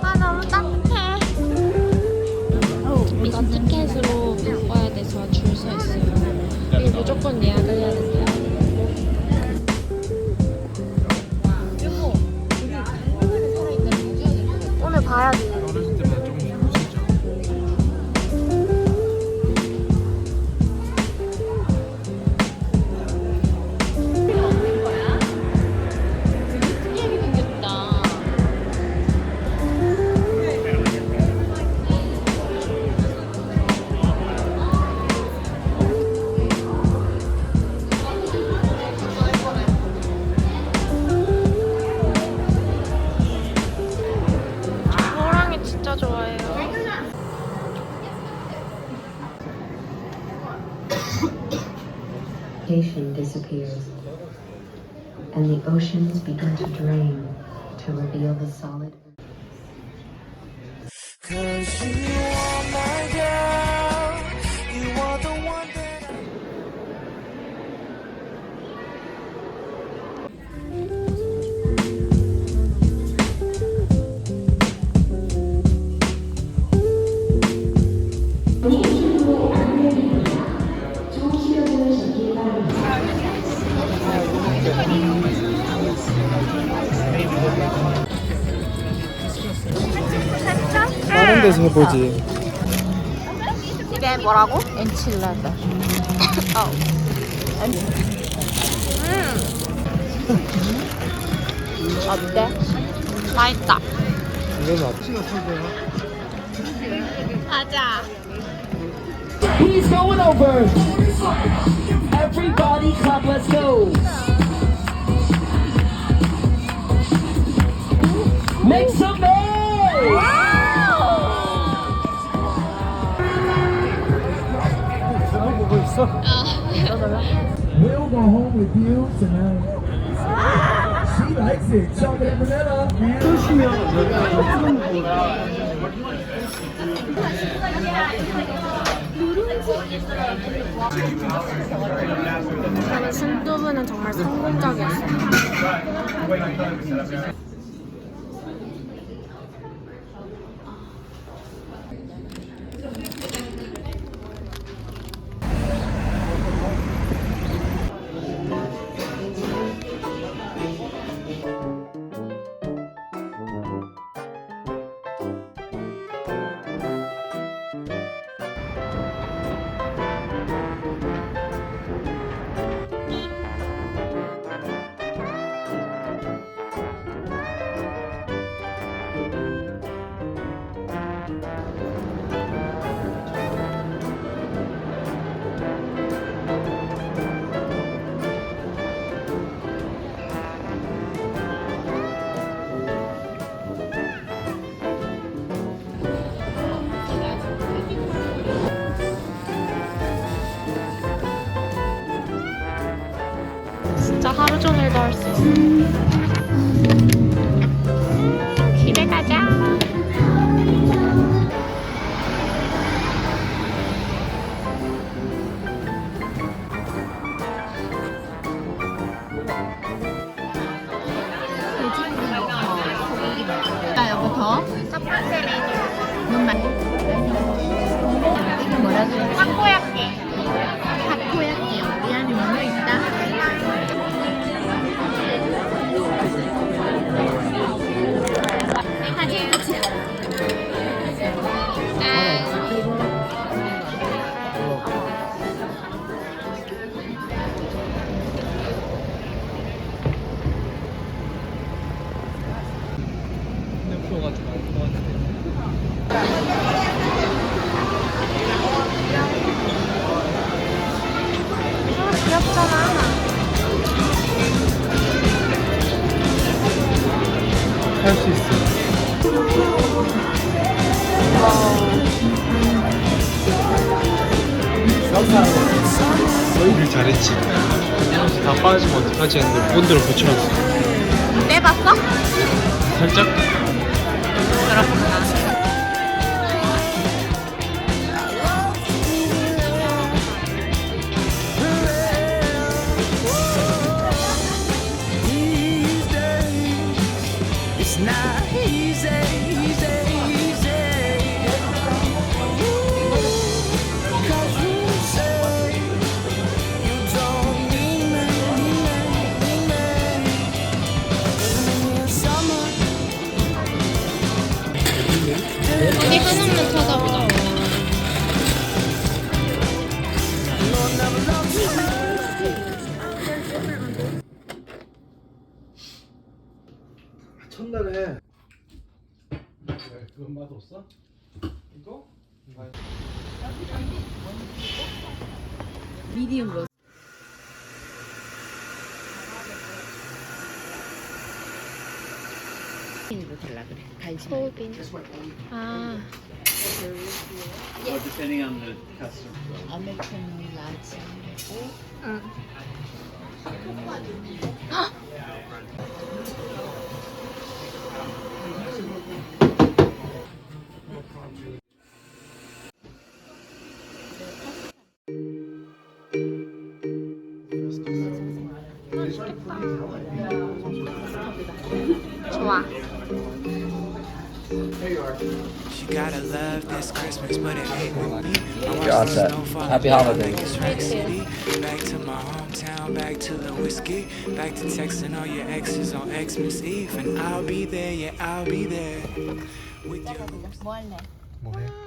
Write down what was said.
아 너무 따뜻해. 이거 티켓으로 바꿔야 돼서 줄 서 있어요. 이거 무조건 예약을 해야 된대요. 오늘 봐야지. 어렸을 때보다 조금 예쁘시죠? 특이하게 생겼다. 호랑이 진짜 좋아해요. Vegetation disappears, and the oceans begin to drain to reveal the solid. Cause you are my girl, you are the one that 다른 데서 해보지. 이게 뭐라고? 엔칠라다. 어때? 맛있다. 이건 앞치가 설거야. 맞아. He's going over. Everybody clap, let's go. Make some noise. 보고 있어? We'll go home with you tonight. She likes it. Chocolate vanilla. 쏘시면 여기가 옆으로 저는 순두부는 정말 성공적이었어요. 진짜 하루 종일도 할 수 있어. 집에 가자. 나 여보 더? 첫 번째 메뉴. 눈 말고. 이게 뭐라고? 타코야끼. 타코야끼. 이 안에 뭐가 있다? 프로가 좀 많을 것 같은데. 귀엽잖아. 할 수 있어. 일 잘했지. 다 빠지면 어떡하지 했는데 본드로 붙여놨어. 빼봤어? 살짝? 그렇구나. 달에. 그건 맛없어? 이거? 미디움 로 이거 달라 그래. 간식. 소빈. 아. Depending on the customer. 아메리칸 라지. 응. 좋아. You gotta love this Christmas, but it ain't with me. You're all set. Happy holidays. Back to my hometown, back to the whiskey, back to texting all your exes on Xmas Eve, and I'll be there, yeah, I'll be there with you. 뭐 할래? 뭐해?